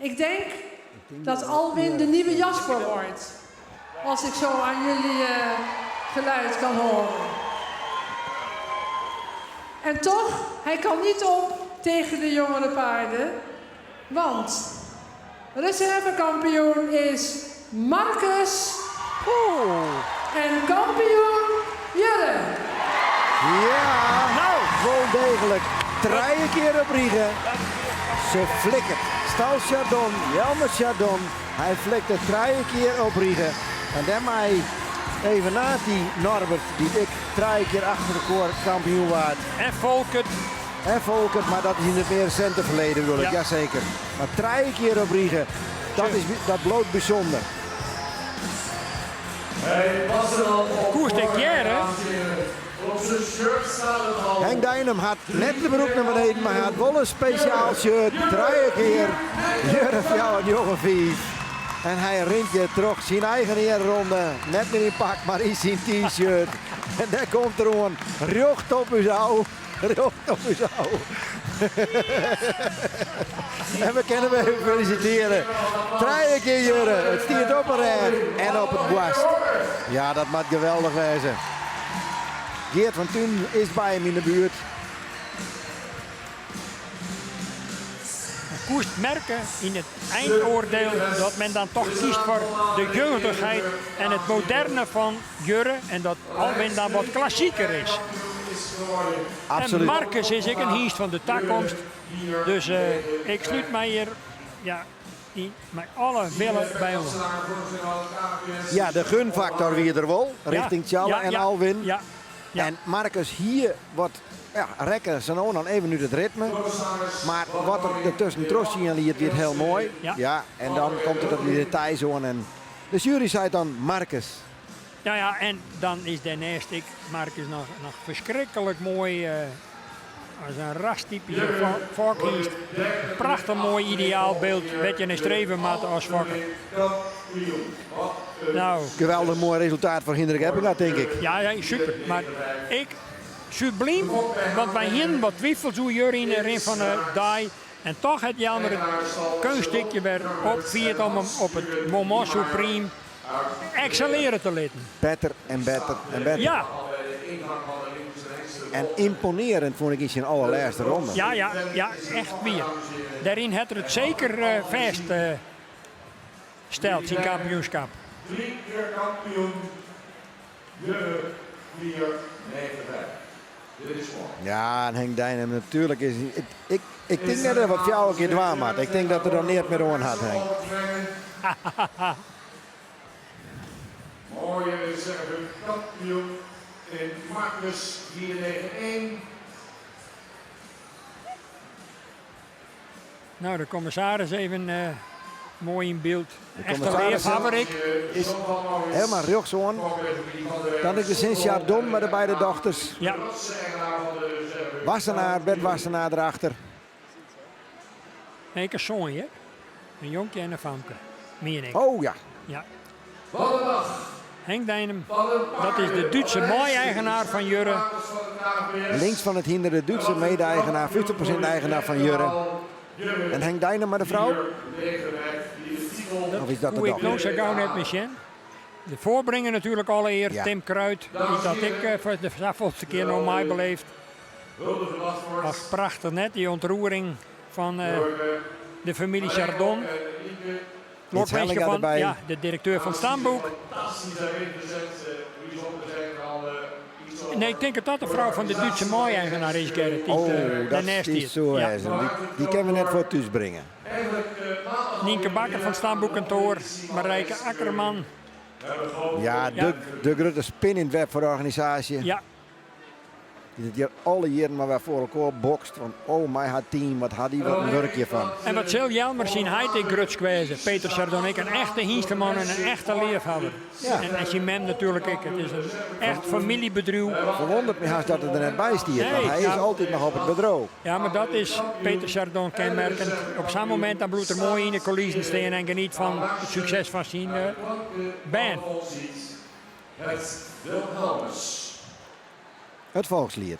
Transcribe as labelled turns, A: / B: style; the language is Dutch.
A: Ik denk dat Alwin de nieuwe Jasper wordt. Als ik zo aan jullie geluid kan horen. En toch, hij kan niet op tegen de jongere paarden. Want reservekampioen is Marcus. En kampioen Jurre.
B: Ja,
C: Nou,
B: wel degelijk. 3 keer op Riegen. Ze flikkert. Stal Chardon, Jelmer Chardon. Hij flikt het 3 keer op Riegen. En dan mij even na die Norbert, die ik 3 keer achter de koor kampioen waard.
C: en Volkert.
B: En Volkert, maar dat is in het meer recente verleden bedoel ik,
C: Ja.
B: jazeker. Maar 3 keer op Riegen, dat bloot bijzonder.
D: Hij was er al op.
C: Koers de Kjere.
D: Op zijn shirt staat het al.
B: Henk Dijnem had net de broek naar beneden, maar hij had wel een speciaal shirt. 3 keer Jurf jou en jongen 5. En hij rint je terug zijn eigen eerronde. Net niet in pak, maar in zijn t-shirt. En daar komt er gewoon recht op uw zou. Recht op uw zou. En we kunnen hem even feliciteren. 3 keer Jurre. Het stiert op een rij en op het boast. Ja, dat moet geweldig wezen. Geert van Thun is bij hem in de buurt.
C: Koers merken in het eindoordeel dat men dan toch kiest voor de jeugdigheid en het moderne van Jurre. En dat Alwin dan wat klassieker is.
B: Absoluut.
C: En Marcus is ik een hiest van de toekomst. Dus ik sluit mij hier met alle willen bij ons.
B: Ja, de gunfactor wie er wel. Richting Tjalle en Alwin.
C: Ja, ja.
B: En Marcus hier wordt rekken ze nou dan even nu het ritme. Maar wat er tussen Trossi en Liet weer heel mooi.
C: Ja.
B: En dan komt het op die detailzone. En de jury zei dan Marcus.
C: Ja, en dan is daarnaast ik Marcus nog verschrikkelijk mooi. Als een rastypische vakhiest. Prachtig mooi ideaalbeeld. Wat je een streven maakt als vakker. Nou,
B: Geweldig mooi resultaat voor Hendrik Eppinga, denk ik.
C: ja, super. Maar ik, subliem, want wij hier wat twijfels hoe jullie erin van de die. En toch het jammer het kunststukje weer opviert om hem op het moment supreme excelleren te laten.
B: Beter en beter en beter.
C: Ja,
B: En imponerend vond ik in zijn allerlaatste ronde.
C: ja, echt weer. Daarin had er het zeker vast stelt, zijn kampioenschap.
D: 3 keer kampioen. Jurre 495. Dit is mooi.
B: Ja, en Henk Dijnem natuurlijk is. Ik denk net dat wat jou een keer dwaam had. Ik denk dat er dan niet meer aan had, Henk.
D: Mooie reserve kampioen in Marcus 491.
C: Nou, de commissaris even mooi in beeld. Echt een
B: commissaris
C: leerfabrik.
B: Is helemaal rechtsom. Dan is de Sint-Chardon met de beide dochters.
C: Ja,
B: Wassenaar, Bert Wassenaar erachter.
C: ik een zoon, hè? Een jonkje en een famke. Meer ik.
B: Oh ja.
C: Ja.
D: Wallenbach.
C: Henk Dijnem, dat is de Duitse mooi-eigenaar van Jurre.
B: Links van het hinder de Duitse mede-eigenaar, 50% eigenaar van Jurre. En Henk Dijnem met de vrouw? Of is dat de
C: Hoe ik
B: dochter?
C: nou zo gauw net misschien. De voorbrengen natuurlijk alle eer.
B: Ja.
C: Tim Kruid, die dat ik voor de zoveelste keer nog mij beleefd. Was prachtig net, die ontroering van de familie Chardon. Lokweesje
B: Hellinga
C: van
B: erbij.
C: ja, de directeur van Stamboek. Nee, ik denk dat dat de vrouw van de Duitse mooi-eigenaar is, Gerrit. Die
B: Oh, dat
C: daarnaast
B: is zo
C: Ja.
B: wijze. Die kunnen we net voor thuis brengen.
C: Nienke Bakker van Stamboekkantoor. Marijke Akkerman.
B: Ja, de grote spin in het web voor de organisatie.
C: Ja,
B: Die het hier alle jaren maar weer voor elkaar bokst. Van, oh, mijn had team, wat had die wat een werkje van.
C: en wat zul Jelmer zien hij in Gruts kwijzen. Peter Chardonnay, een echte hiensteman en een echte leerhouder.
B: Ja.
C: En zijn mem natuurlijk ook. Het is een echt familiebedrijf.
B: Verwondert me haast dat het er net bij stiert. Want
C: Nee,
B: hij is
C: ja.
B: altijd nog op het bedrijf.
C: Ja, maar dat is Peter Chardon kenmerkend. Op zo'n moment dan bloedt er mooi in de coulissen staan en geniet van het succes van zijn band.
D: Het Wilhelmus.
B: Het volkslied.